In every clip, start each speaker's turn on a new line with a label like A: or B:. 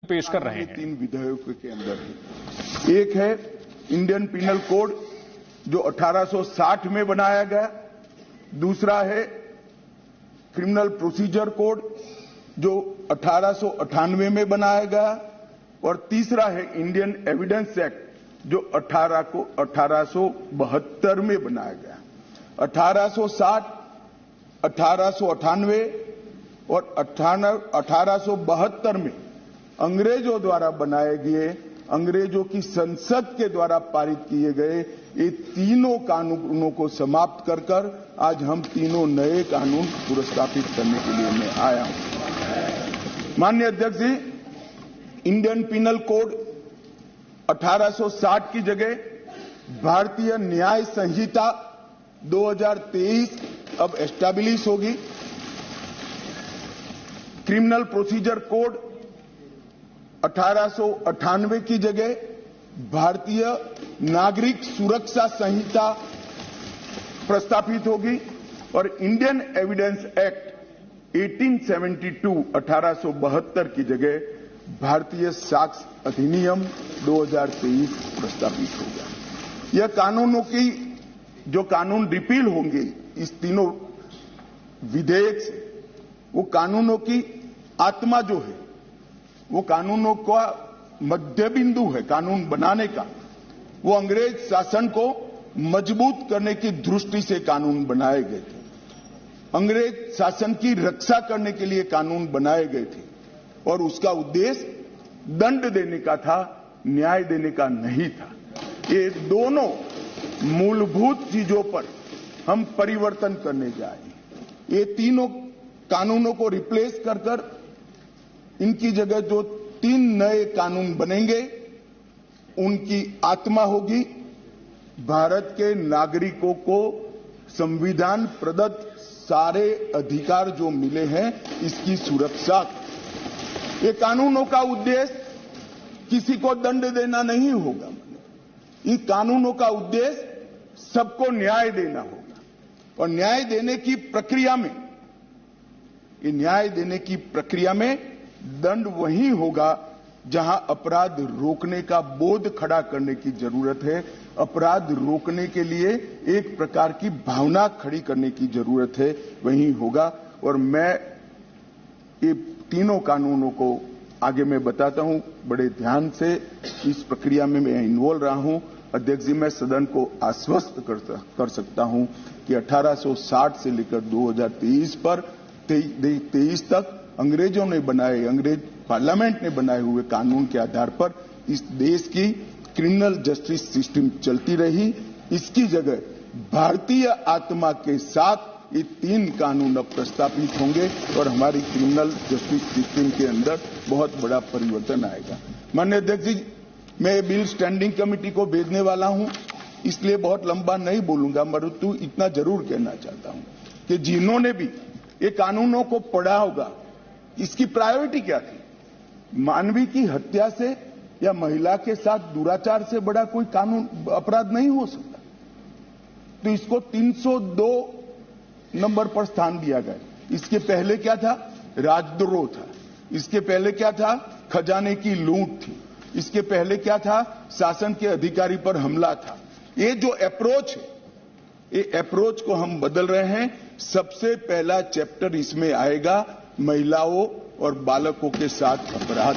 A: पेश कर रहे हैं।
B: 3 विधेयकों के अंदर है। एक है इंडियन पिनल कोड जो 1860 में बनाया गया, दूसरा है क्रिमिनल प्रोसीजर कोड जो 1898 में बनाया गया और तीसरा है इंडियन एविडेंस एक्ट जो 1872 में बनाया गया। 1860, 1898 और 1872 में अंग्रेजों द्वारा बनाए गए, अंग्रेजों की संसद के द्वारा पारित किए गए ये तीनों कानूनों को समाप्त कर आज हम तीनों नए कानून पुरस्कृत करने के लिए मैं आया हूं। माननीय अध्यक्ष जी, इंडियन पिनल कोड 1860 की जगह भारतीय न्याय संहिता 2023 अब एस्टैब्लिश होगी। क्रिमिनल प्रोसीजर कोड 1898 की जगह भारतीय नागरिक सुरक्षा संहिता प्रस्तावित होगी और इंडियन एविडेंस एक्ट 1872 की जगह भारतीय साक्ष्य अधिनियम 2023 प्रस्तावित होगा। यह कानूनों की जो कानून रिपील होंगे इस तीनों विधेयक से, वो कानूनों की आत्मा जो है, वो कानूनों का मध्य बिंदु है कानून बनाने का, वो अंग्रेज शासन को मजबूत करने की दृष्टि से कानून बनाए गए थे। अंग्रेज शासन की रक्षा करने के लिए कानून बनाए गए थे और उसका उद्देश्य दंड देने का था, न्याय देने का नहीं था। ये दोनों मूलभूत चीजों पर हम परिवर्तन करने जा रहे हैं। ये तीनों कानूनों को रिप्लेस कर इनकी जगह जो 3 नए कानून बनेंगे उनकी आत्मा होगी भारत के नागरिकों को संविधान प्रदत्त सारे अधिकार जो मिले हैं इसकी सुरक्षा। ये कानूनों का उद्देश्य किसी को दंड देना नहीं होगा। इन कानूनों का उद्देश्य सबको न्याय देना होगा और न्याय देने की प्रक्रिया में, ये न्याय देने की प्रक्रिया में दंड वही होगा जहां अपराध रोकने का बोध खड़ा करने की जरूरत है। अपराध रोकने के लिए एक प्रकार की भावना खड़ी करने की जरूरत है, वही होगा। और मैं ये तीनों कानूनों को आगे मैं बताता हूं, बड़े ध्यान से इस प्रक्रिया में मैं इन्वॉल्व रहा हूं। अध्यक्ष जी, मैं सदन को आश्वस्त कर सकता हूं कि 1860 से लेकर 2023 पर 23 तक अंग्रेजों ने बनाए, अंग्रेज पार्लियामेंट ने बनाए हुए कानून के आधार पर इस देश की क्रिमिनल जस्टिस सिस्टम चलती रही। इसकी जगह भारतीय आत्मा के साथ ये 3 कानून अब प्रस्तावित होंगे और हमारी क्रिमिनल जस्टिस सिस्टम के अंदर बहुत बड़ा परिवर्तन आएगा। माननीय अध्यक्ष जी, मैं ये बिल स्टैंडिंग कमेटी को भेजने वाला हूं, इसलिए बहुत लंबा नहीं बोलूंगा, परंतु इतना जरूर कहना चाहता हूं कि जिन्होंने भी ये कानूनों को पढ़ा होगा, इसकी प्रायोरिटी क्या थी? मानवीय की हत्या से या महिला के साथ दुराचार से बड़ा कोई कानून अपराध नहीं हो सकता, तो इसको 302 नंबर पर स्थान दिया गया। इसके पहले क्या था? राजद्रोह था। इसके पहले क्या था? खजाने की लूट थी। इसके पहले क्या था? शासन के अधिकारी पर हमला था। ये जो अप्रोच है, ये अप्रोच को हम बदल रहे हैं। सबसे पहला चैप्टर इसमें आएगा महिलाओं और बालकों के साथ अपराध।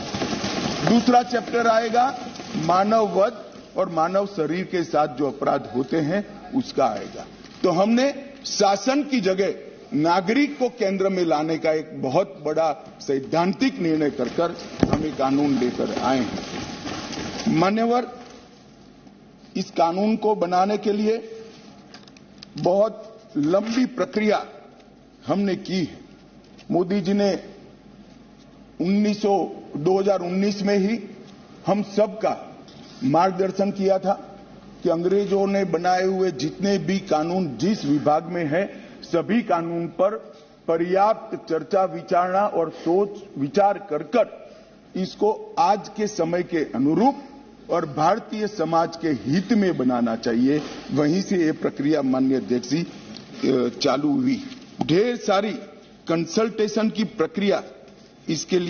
B: दूसरा चैप्टर आएगा मानव वध और मानव शरीर के साथ जो अपराध होते हैं उसका आएगा। तो हमने शासन की जगह नागरिक को केंद्र में लाने का एक बहुत बड़ा सैद्धांतिक निर्णय कर हम ये कानून लेकर आए हैं। मान्यवर, इस कानून को बनाने के लिए बहुत लंबी प्रक्रिया हमने की है। मोदी जी ने 2019 में ही हम सबका मार्गदर्शन किया था कि अंग्रेजों ने बनाए हुए जितने भी कानून जिस विभाग में है, सभी कानून पर पर्याप्त चर्चा विचारणा और सोच विचार कर इसको आज के समय के अनुरूप और भारतीय समाज के हित में बनाना चाहिए। वहीं से ये प्रक्रिया माननीय अध्यक्ष जी चालू हुई। ढेर सारी कंसल्टेशन की प्रक्रिया इसके लिए